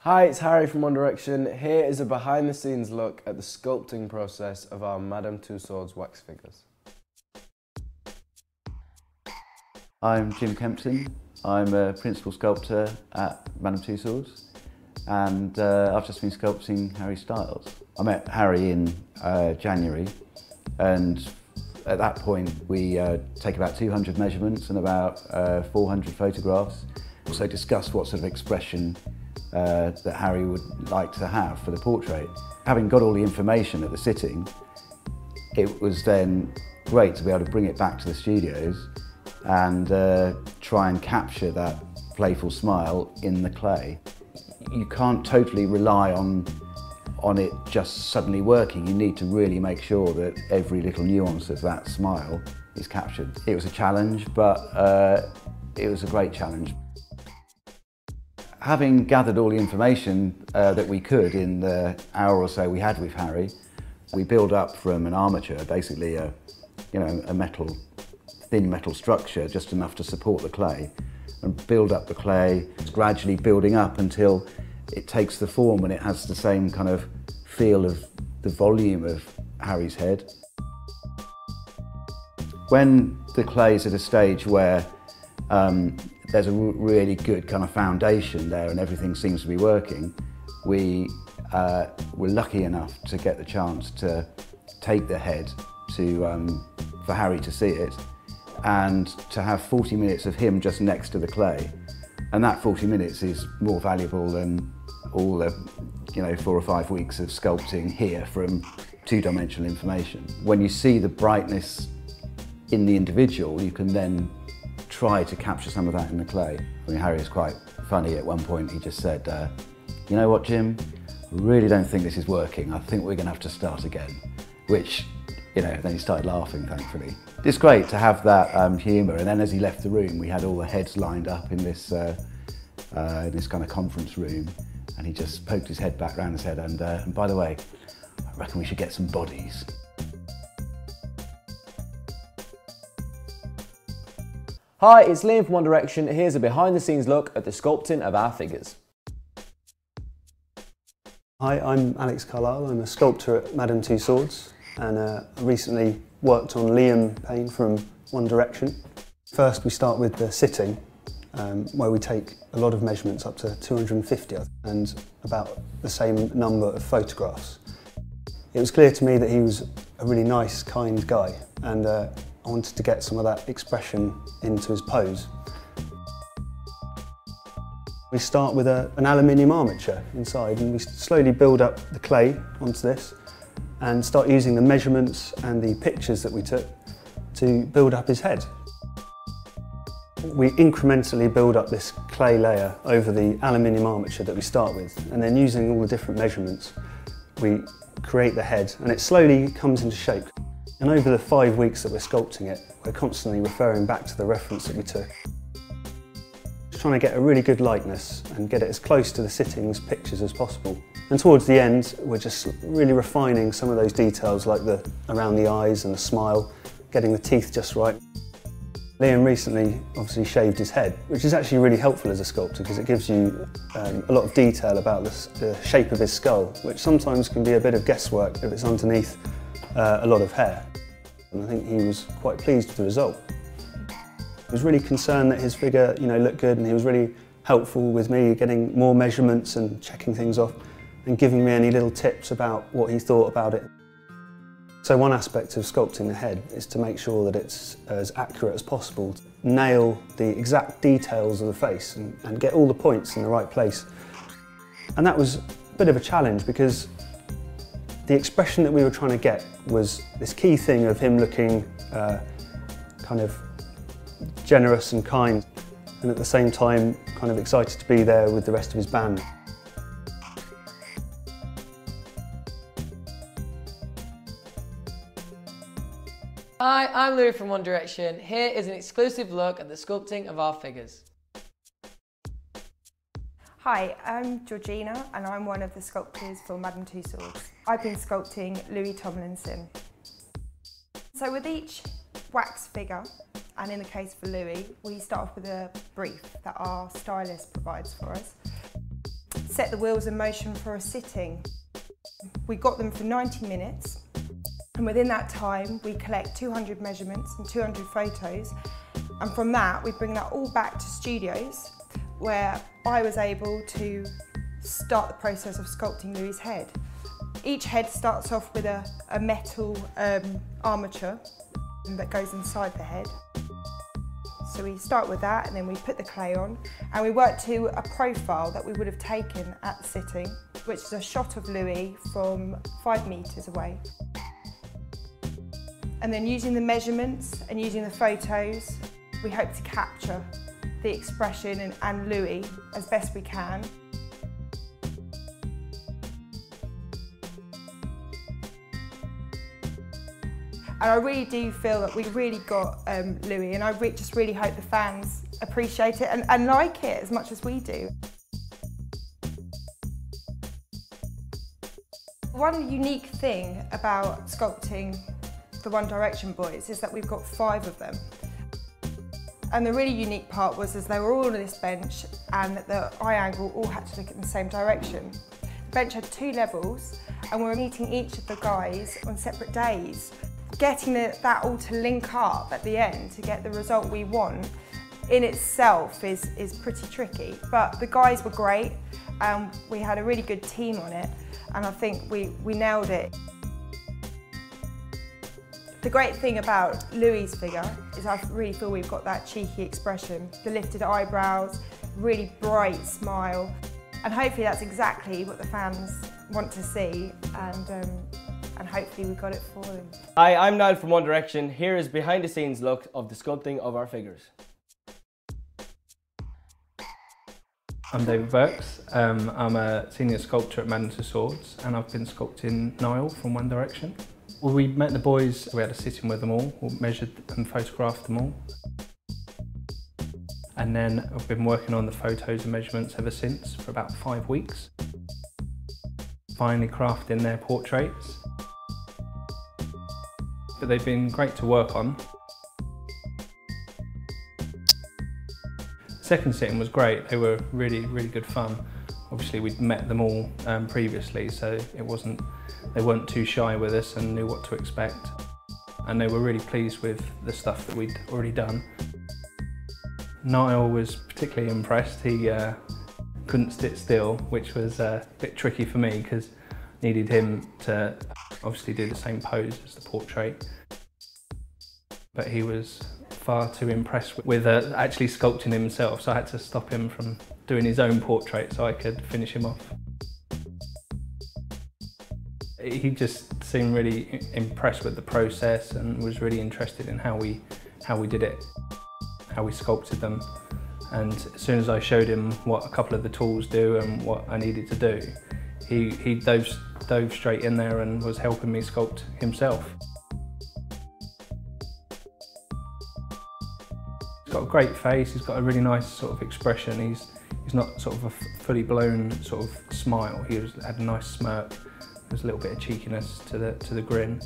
Hi, it's Harry from One Direction. Here is a behind the scenes look at the sculpting process of our Madame Tussauds wax figures. I'm Jim Kempton. I'm a principal sculptor at Madame Tussauds, and I've just been sculpting Harry Styles. I met Harry in January, and at that point we take about 200 measurements and about 400 photographs. Also discuss what sort of expression that Harry would like to have for the portrait. Having got all the information at the sitting, it was then great to be able to bring it back to the studios and try and capture that playful smile in the clay. You can't totally rely on it just suddenly working. You need to really make sure that every little nuance of that smile is captured. It was a challenge, but it was a great challenge. Having gathered all the information that we could in the hour or so we had with Harry, we built up from an armature, basically a thin metal structure, just enough to support the clay, and build up the clay, gradually building up until it takes the form and it has the same kind of feel of the volume of Harry's head. When the clay is at a stage where there's a really good kind of foundation there and everything seems to be working, we were lucky enough to get the chance to take the head for Harry to see it, and to have 40 minutes of him just next to the clay. And that 40 minutes is more valuable than all the 4 or 5 weeks of sculpting here from two-dimensional information. When you see the brightness in the individual, you can then try to capture some of that in the clay. I mean, Harry is quite funny. At one point he just said, you know what, Jim, I really don't think this is working. I think we're going to have to start again. Which, then he started laughing, thankfully. It's great to have that humour, and then as he left the room, we had all the heads lined up in this kind of conference room, and he just poked his head back round and said, and by the way, I reckon we should get some bodies. Hi, it's Liam from One Direction. Here's a behind the scenes look at the sculpting of our figures. Hi, I'm Alex Carlisle. I'm a sculptor at Madame Tussauds, and I recently worked on Liam Payne from One Direction. First we start with the sitting, where we take a lot of measurements, up to 250, and about the same number of photographs. It was clear to me that he was a really nice, kind guy, and I wanted to get some of that expression into his pose. We start with an aluminium armature inside, and we slowly build up the clay onto this and start using the measurements and the pictures that we took to build up his head. We incrementally build up this clay layer over the aluminium armature that we start with, and then using all the different measurements, we create the head, and it slowly comes into shape. And over the 5 weeks that we're sculpting it, we're constantly referring back to the reference that we took. Just trying to get a really good likeness and get it as close to the sittings pictures as possible. And towards the end, we're just really refining some of those details, like around the eyes and the smile, getting the teeth just right. Liam recently obviously shaved his head, which is actually really helpful as a sculptor because it gives you a lot of detail about the shape of his skull, which sometimes can be a bit of guesswork if it's underneath a lot of hair. And I think he was quite pleased with the result. He was really concerned that his figure looked good, and he was really helpful with me getting more measurements and checking things off and giving me any little tips about what he thought about it. So one aspect of sculpting the head is to make sure that it's as accurate as possible. Nail the exact details of the face and get all the points in the right place. And that was a bit of a challenge because the expression that we were trying to get was this key thing of him looking kind of generous and kind, and at the same time kind of excited to be there with the rest of his band. Hi, I'm Louis from One Direction. Here is an exclusive look at the sculpting of our figures. Hi, I'm Georgina and I'm one of the sculptors for Madame Tussauds. I've been sculpting Louis Tomlinson. So with each wax figure, and in the case for Louis, we start off with a brief that our stylist provides for us. set the wheels in motion for a sitting. We got them for 90 minutes, and within that time we collect 200 measurements and 200 photos, and from that we bring that all back to studios where I was able to start the process of sculpting Louis's head. Each head starts off with a metal armature that goes inside the head. So we start with that, and then we put the clay on, and we work to a profile that we would have taken at the sitting, which is a shot of Louis from 5 metres away. And then using the measurements and using the photos, we hope to capture the expression and Louis as best we can. And I really do feel that we really got Louis, and I just really hope the fans appreciate it and like it as much as we do. One unique thing about sculpting the One Direction boys is that we've got 5 of them. And the really unique part was as they were all on this bench and the eye angle all had to look in the same direction. The bench had 2 levels, and we were meeting each of the guys on separate days. Getting that all to link up at the end to get the result we want in itself is pretty tricky. But the guys were great, and we had a really good team on it, and I think we nailed it. The great thing about Louis's figure is I really feel we've got that cheeky expression, the lifted eyebrows, really bright smile, and hopefully that's exactly what the fans want to see, and hopefully we got it for them. Hi, I'm Niall from One Direction. Here is behind the scenes look of the sculpting of our figures. I'm David Burks. I'm a senior sculptor at Madam Tussauds, and I've been sculpting Niall from One Direction. Well, we met the boys, we had a sit-in with them all, we measured and photographed them all. And then I've been working on the photos and measurements ever since for about 5 weeks. Finally crafting their portraits. But they've been great to work on. The second sitting was great. They were really good fun. Obviously we'd met them all previously, so they weren't too shy with us and knew what to expect. And they were really pleased with the stuff that we'd already done. Niall was particularly impressed. He couldn't sit still, which was a bit tricky for me because I needed him to obviously do the same pose as the portrait. But he was far too impressed with actually sculpting himself, so I had to stop him from doing his own portrait so I could finish him off. He just seemed really impressed with the process and was really interested in how we did it, how we sculpted them. And as soon as I showed him what a couple of the tools do and what I needed to do, he dove straight in there and was helping me sculpt himself. He's got a great face, he's got a really nice sort of expression. He's not sort of a fully blown sort of smile. He had a nice smirk. There's a little bit of cheekiness to the grin.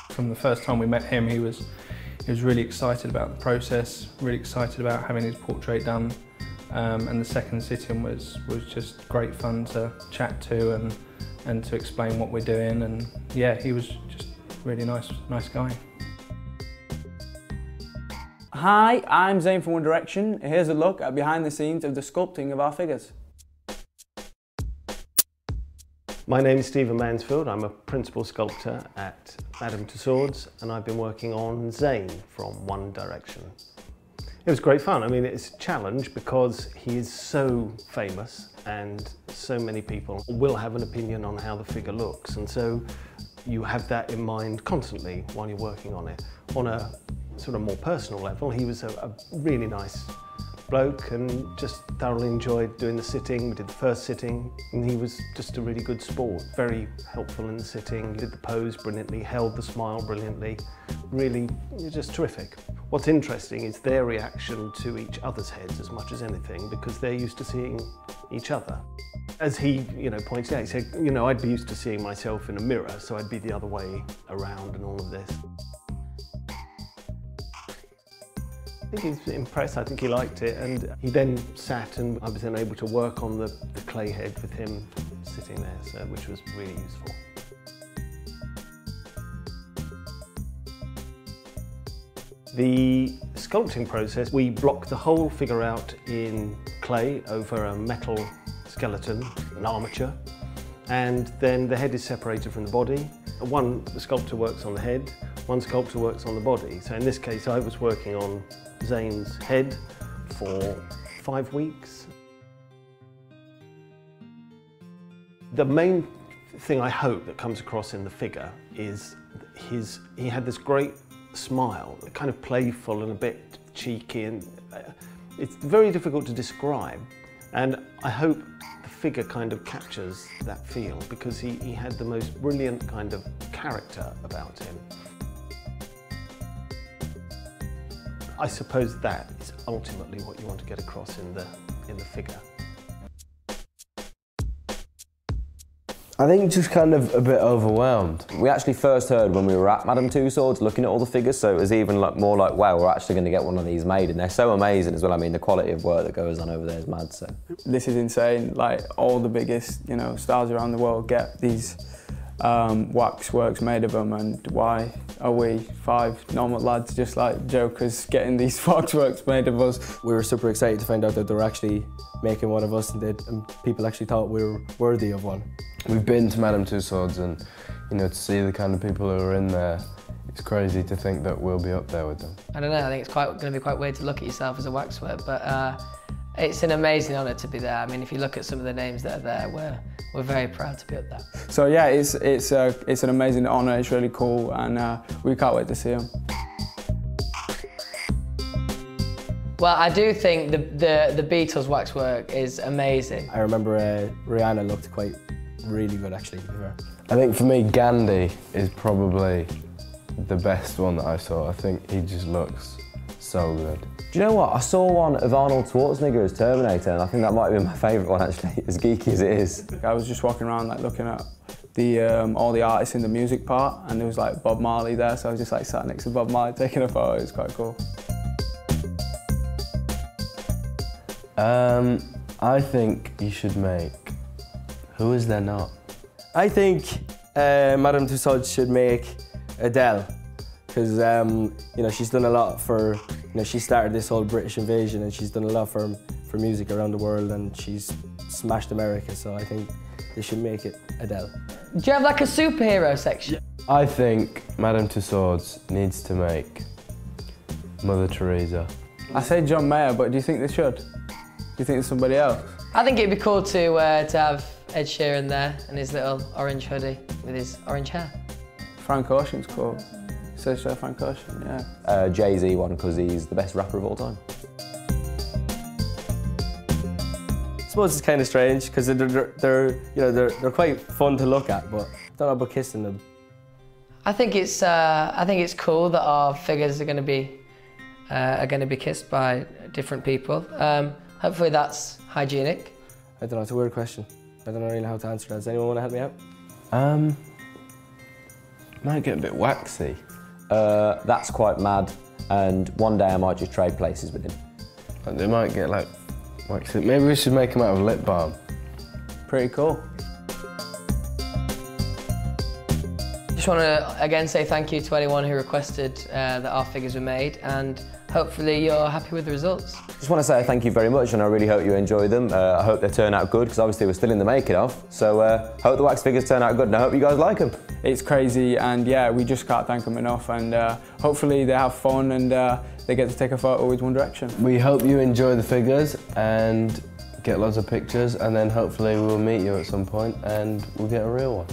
From the first time we met him, he was really excited about the process, really excited about having his portrait done. And the second sitting was just great fun to chat to and to explain what we're doing. And yeah, he was just really nice guy. Hi, I'm Zayn from One Direction. Here's a look at behind the scenes of the sculpting of our figures. My name is Stephen Mansfield. I'm a principal sculptor at Madam Tussauds, and I've been working on Zayn from One Direction. It was great fun. I mean, it's a challenge because he is so famous and so many people will have an opinion on how the figure looks, and so you have that in mind constantly while you're working on it. On a sort of more personal level, he was a really nice bloke and just thoroughly enjoyed doing the sitting. We did the first sitting and he was just a really good sport. Very helpful in the sitting, did the pose brilliantly, held the smile brilliantly. Really, just terrific. What's interesting is their reaction to each other's heads as much as anything, because they're used to seeing each other. As he pointed out, he said, I'd be used to seeing myself in a mirror, so I'd be the other way around and all of this. I think he's impressed, I think he liked it, and he then sat and I was then able to work on the clay head with him sitting there, so, which was really useful. The sculpting process, we block the whole figure out in clay over a metal skeleton, an armature, and then the head is separated from the body. One sculptor works on the head, one sculptor works on the body. So in this case I was working on Zane's head for 5 weeks. The main thing I hope that comes across in the figure is he had this great smile, kind of playful and a bit cheeky, and it's very difficult to describe, and I hope the figure kind of captures that feel because he had the most brilliant kind of character about him. I suppose that is ultimately what you want to get across in the figure. I think just kind of a bit overwhelmed. We actually first heard when we were at Madame Tussauds looking at all the figures, so it was even more like, wow, we're actually going to get one of these made, and they're so amazing as well. I mean, the quality of work that goes on over there is mad, so. This is insane. Like, all the biggest, you know, stars around the world get these wax works made of them, and why are we 5 normal lads just like jokers getting these wax works made of us? We were super excited to find out that they were actually making one of us, and people actually thought we were worthy of one. We've been to Madame Tussauds, and you know, to see the kind of people who are in there, it's crazy to think that we'll be up there with them. I don't know, I think it's going to be quite weird to look at yourself as a waxwork, but it's an amazing honour to be there. I mean, if you look at some of the names that are there, we're very proud to be up there. So yeah, it's an amazing honour, it's really cool, and we can't wait to see them. Well, I do think the Beatles waxwork is amazing. I remember Rihanna looked really good, actually, to be fair. I think for me, Gandhi is probably the best one that I saw. I think he just looks so good. Do you know what? I saw one of Arnold Schwarzenegger as Terminator, and I think that might have been my favourite one, actually, as geeky as it is. I was just walking around like looking at all the artists in the music part, and there was like Bob Marley there, so I was just like sat next to Bob Marley taking a photo. It was quite cool. I think you should make Who Is There Not? I think Madame Tussauds should make Adele, because you know, she's done a lot for, you know, she started this whole British invasion, and she's done a lot for music around the world, and she's smashed America, so I think they should make it Adele. Do you have like a superhero section? I think Madame Tussauds needs to make Mother Teresa. I say John Mayer, but do you think they should? Do you think there's somebody else? I think it'd be cool to have Ed Sheeran there and his little orange hoodie with his orange hair. Frank Ocean's cool. Says Frank Ocean, yeah. Jay-Z one, because he's the best rapper of all time. I suppose it's kind of strange because they're quite fun to look at, but I don't know about kissing them. I think it's cool that our figures are going to be kissed by different people. Hopefully that's hygienic. I don't know, it's a weird question. I don't know really how to answer that. Does anyone want to help me out? Might get a bit waxy. That's quite mad, and one day I might just trade places with him. Like, they might get like waxy. Maybe we should make them out of lip balm. Pretty cool. Just want to again say thank you to anyone who requested that our figures were made, and hopefully you're happy with the results. Just want to say thank you very much, and I really hope you enjoy them. I hope they turn out good, because obviously we're still in the making of. So hope the wax figures turn out good, and I hope you guys like them. It's crazy, and yeah, we just can't thank them enough, and hopefully they have fun and they get to take a photo with One Direction. We hope you enjoy the figures and get lots of pictures, and then hopefully we'll meet you at some point and we'll get a real one.